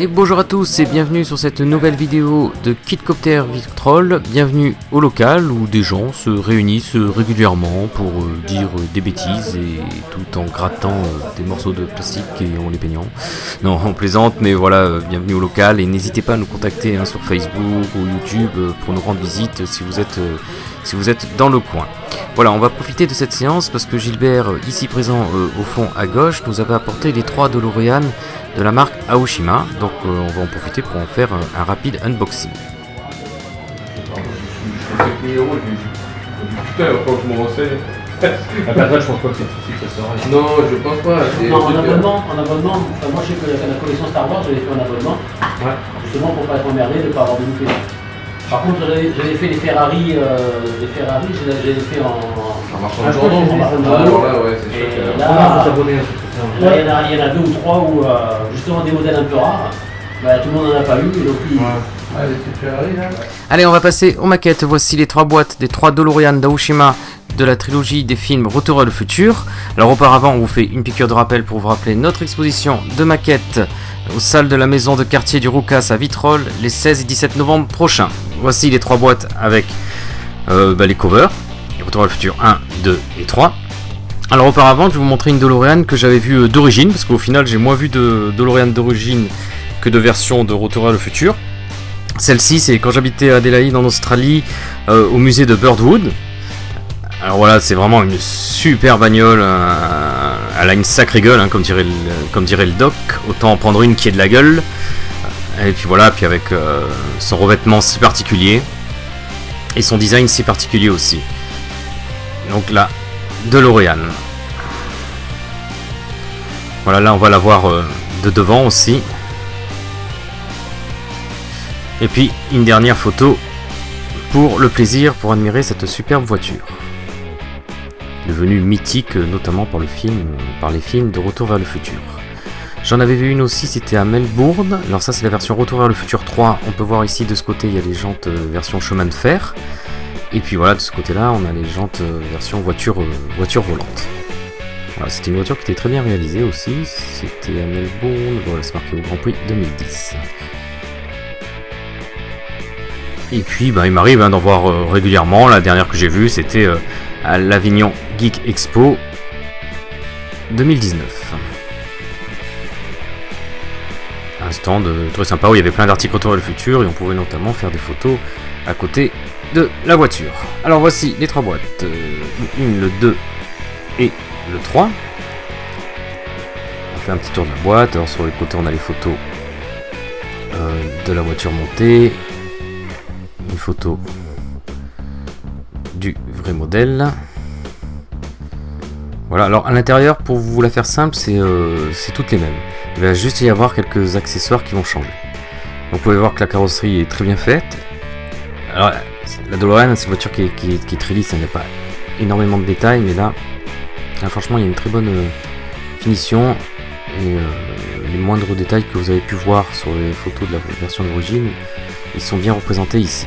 Et bonjour à tous et bienvenue sur cette nouvelle vidéo de Kidcopter Vitrol. Bienvenue au local où des gens se réunissent régulièrement pour dire des bêtises et tout en grattant des morceaux de plastique et en les peignant. Non, on plaisante, mais voilà, bienvenue au local et n'hésitez pas à nous contacter sur Facebook ou YouTube pour nous rendre visite si vous êtes dans le coin. Voilà, on va profiter de cette séance parce que Gilbert, ici présent au fond à gauche, nous avait apporté les 3 DeLorean de la marque Aoshima, donc on va en profiter pour en faire un rapide unboxing. Putain, il va falloir que je me renseigne. Après, je pense pas que c'est un souci que ça sera. Non, je pense pas. Non, en abonnement, enfin, moi je sais que la collection Star Wars, j'avais fait un abonnement, justement pour pas être emmerdé, de ne pas avoir de loupé. Par contre, j'avais fait les Ferrari, j'avais fait en marchand de journaux. Alors là, ouais, c'est sûr. Là, il y en a 2 ou 3 où, justement, des modèles un peu rares, tout le monde n'en a pas eu, et donc les petites Ferrari, là. Allez, on va passer aux maquettes. Voici les 3 boîtes des 3 DeLorean d'Aoshima de la trilogie des films Retour à le futur. Alors auparavant, on vous fait une piqûre de rappel pour vous rappeler notre exposition de maquettes aux salles de la maison de quartier du Roucas à Vitrolles les 16 et 17 novembre prochains. Voici les 3 boîtes avec les covers, Retour à le futur 1, 2 et 3. Alors auparavant, je vais vous montrer une DeLorean que j'avais vue d'origine, parce qu'au final j'ai moins vu de DeLorean d'origine que de version de Retour à le futur. Celle-ci, c'est quand j'habitais à Adélaïde en Australie, au musée de Birdwood. Alors voilà, c'est vraiment une super bagnole, elle a une sacrée gueule, comme dirait le doc, autant en prendre une qui est de la gueule. Et puis voilà, puis avec son revêtement si particulier, et son design si particulier aussi. Donc là, DeLorean. Voilà, là on va la voir de devant aussi. Et puis une dernière photo pour le plaisir, pour admirer cette superbe voiture. Devenue mythique notamment par les films de Retour vers le futur. J'en avais vu une aussi, c'était à Melbourne. Alors ça c'est la version Retour vers le futur 3. On peut voir ici de ce côté il y a les jantes version chemin de fer. Et puis voilà, de ce côté là on a les jantes version voiture volante. Voilà, c'était une voiture qui était très bien réalisée aussi. C'était à Melbourne, voilà, c'est marqué au Grand Prix 2010. Et puis il m'arrive d'en voir régulièrement. La dernière que j'ai vue c'était à l'Avignon Geek Expo 2019. Un stand très sympa où il y avait plein d'articles Retour vers le futur et on pouvait notamment faire des photos à côté de la voiture. Alors voici les 3 boîtes, une, le 2 et le 3. On fait un petit tour de la boîte. Alors sur les côtés on a les photos de la voiture montée, une photo du vrai modèle. Voilà, alors à l'intérieur, pour vous la faire simple, c'est toutes les mêmes. Il va juste y avoir quelques accessoires qui vont changer. Donc vous pouvez voir que la carrosserie est très bien faite. Alors la DeLorean, c'est une voiture qui est très lisse, il n'y a pas énormément de détails, mais là franchement il y a une très bonne finition et les moindres détails que vous avez pu voir sur les photos de la version d'origine, ils sont bien représentés ici.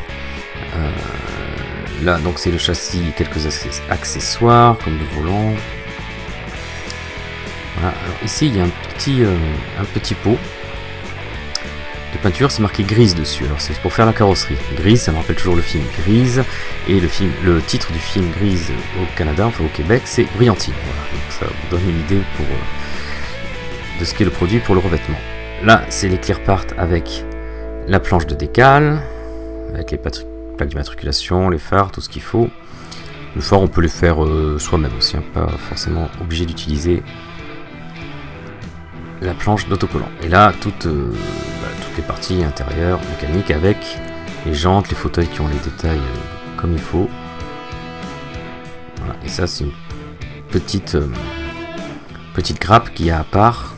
Là donc c'est le châssis, quelques accessoires comme le volant. Voilà. Alors ici il y a un petit pot de peinture, c'est marqué Grise dessus. Alors c'est pour faire la carrosserie. Grise, ça me rappelle toujours le film Grise, et le titre du film Grise au Canada, enfin au Québec, c'est Brillantine. Voilà. Donc ça vous donne une idée de ce qu'est le produit pour le revêtement. Là c'est les clear parts avec la planche de décale, avec les plaques d'immatriculation, les phares, tout ce qu'il faut. Le phare on peut les faire soi-même aussi, pas forcément obligé d'utiliser la planche d'autocollant. Et là toutes les parties intérieures, mécaniques, avec les jantes, les fauteuils qui ont les détails comme il faut. Voilà. Et ça c'est une petite grappe qu'il y a à part.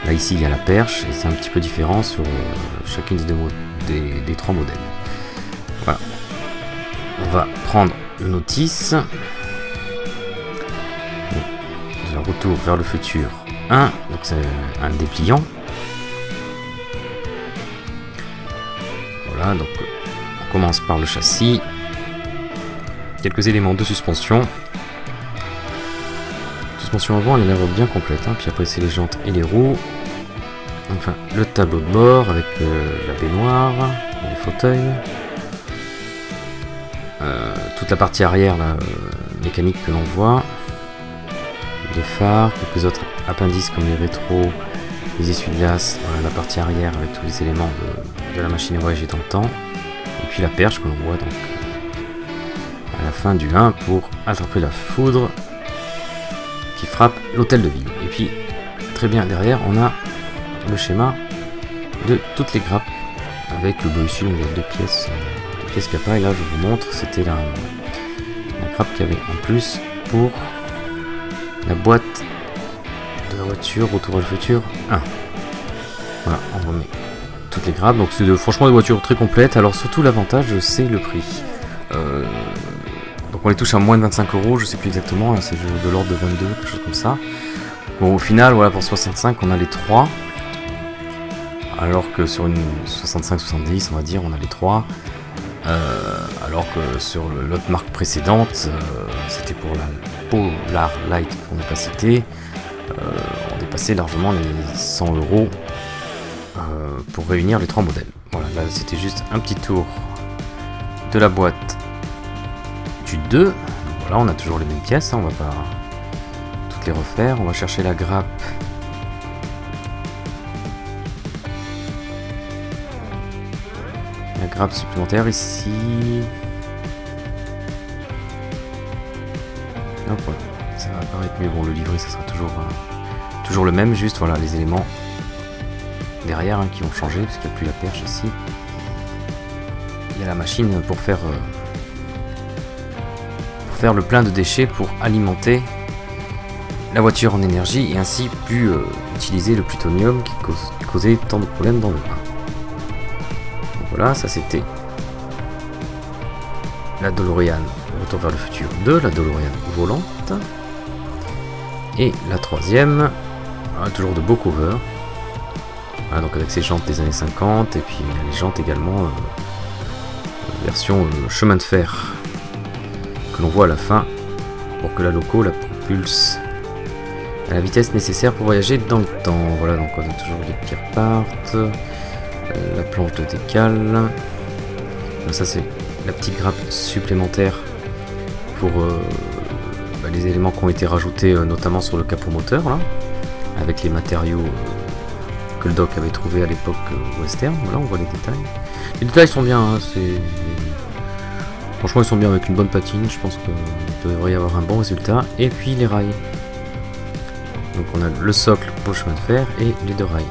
Là ici il y a la perche et c'est un petit peu différent sur chacune des 3 modèles. Voilà. On va prendre le notice. Donc, Retour vers le futur 1, donc c'est un dépliant. Voilà, donc on commence par le châssis. Quelques éléments de suspension. Suspension avant, elle a l'air bien complète, hein. Puis après c'est les jantes et les roues. Enfin, le tableau de bord avec la baignoire et les fauteuils. Toute la partie arrière là, mécanique que l'on voit. Les phares, quelques autres appendices comme les rétros, les essuie-glaces, voilà, la partie arrière avec tous les éléments de la machine à voyager dans le temps. Et puis la perche que l'on voit donc à la fin du 1 pour attraper la foudre qui frappe l'hôtel de ville. Et puis très bien derrière on a le schéma de toutes les grappes avec ici on voit deux pièces capa, et là je vous montre, c'était la grappe qu'il y avait en plus pour la boîte de la voiture Retour vers le futur 1. Voilà, on remet toutes les grappes, donc c'est franchement des voitures très complètes. Alors surtout l'avantage c'est le prix. Donc on les touche à moins de 25 €, je sais plus exactement, c'est de l'ordre de 22, quelque chose comme ça. Bon au final voilà pour 65 on a les 3. Alors que sur une 65-70 on va dire on a les 3. Alors que sur l'autre marque précédente, c'était pour la Polar Light qu'on n'a pas cité, on dépassait largement les 100 € pour réunir les 3 modèles. Voilà, là c'était juste un petit tour de la boîte du 2. Donc, voilà, on a toujours les mêmes pièces, hein, on va pas toutes les refaire. On va chercher la grappe. La grappe supplémentaire ici. Hop, voilà. Ça va apparaître mieux. Bon, le livret, ça sera toujours le même. Juste, voilà, les éléments derrière qui ont changé, parce qu'il n'y a plus la perche ici. Il y a la machine pour faire le plein de déchets pour alimenter la voiture en énergie et ainsi plus utiliser le plutonium qui causait tant de problèmes dans le 1. Voilà, ça c'était la DeLorean Retour vers le futur 2, la DeLorean volante. Et la troisième, toujours de beaux covers. Voilà, donc avec ses jantes des années 50, et puis il y a les jantes également version chemin de fer que l'on voit à la fin pour que la loco la propulse à la vitesse nécessaire pour voyager dans le temps. Voilà, donc on a toujours les qui repartent. La planche de décale. Donc ça c'est la petite grappe supplémentaire pour les éléments qui ont été rajoutés notamment sur le capot moteur là, avec les matériaux que le doc avait trouvé à l'époque western. Voilà, on voit les détails. Les détails sont bien, hein, franchement ils sont bien avec une bonne patine, je pense qu'il devrait y avoir un bon résultat. Et puis les rails. Donc on a le socle pour le chemin de fer et les 2 rails.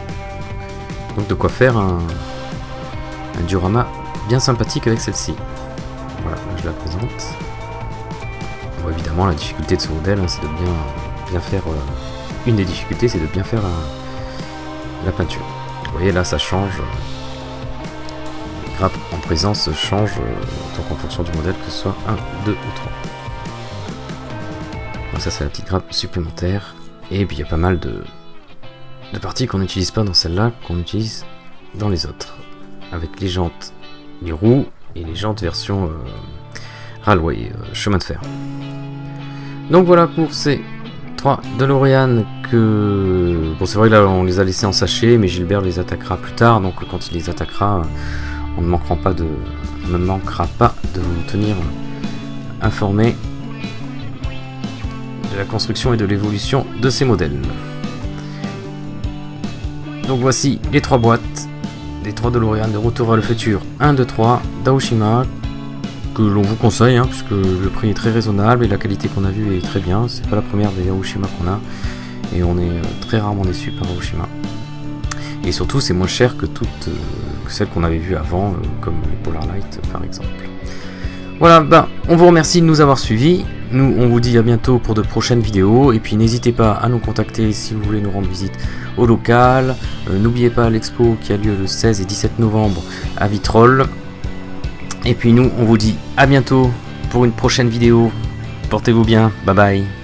Donc de quoi faire un diorama bien sympathique avec celle-ci. Voilà, je la présente. Bon, évidemment la difficulté de ce modèle, c'est de bien faire... une des difficultés c'est de bien faire la peinture. Vous voyez là ça change. Les grappes en présence changent donc en fonction du modèle, que ce soit 1, 2 ou 3. Donc ça c'est la petite grappe supplémentaire. Et puis il y a pas mal de parties qu'on n'utilise pas dans celle-là, qu'on utilise dans les autres. Avec les jantes, les roues et les jantes version railway, chemin de fer. Donc voilà pour ces 3 DeLorean que... Bon c'est vrai que là on les a laissés en sachet, mais Gilbert les attaquera plus tard, donc quand il les attaquera, on ne manquera pas de vous tenir informé de la construction et de l'évolution de ces modèles. Donc voici les 3 boîtes des 3 DeLorean de Retour vers le futur 1, 2, 3 d'Aoshima, que l'on vous conseille, hein, puisque le prix est très raisonnable et la qualité qu'on a vue est très bien. C'est pas la première des Aoshima qu'on a et on est très rarement déçu par Aoshima. Et surtout c'est moins cher que celles qu'on avait vues avant, comme les Polar Light par exemple. Voilà, on vous remercie de nous avoir suivis. Nous, on vous dit à bientôt pour de prochaines vidéos. Et puis n'hésitez pas à nous contacter si vous voulez nous rendre visite au local. N'oubliez pas l'expo qui a lieu le 16 et 17 novembre à Vitrolles. Et puis nous, on vous dit à bientôt pour une prochaine vidéo. Portez-vous bien, bye bye.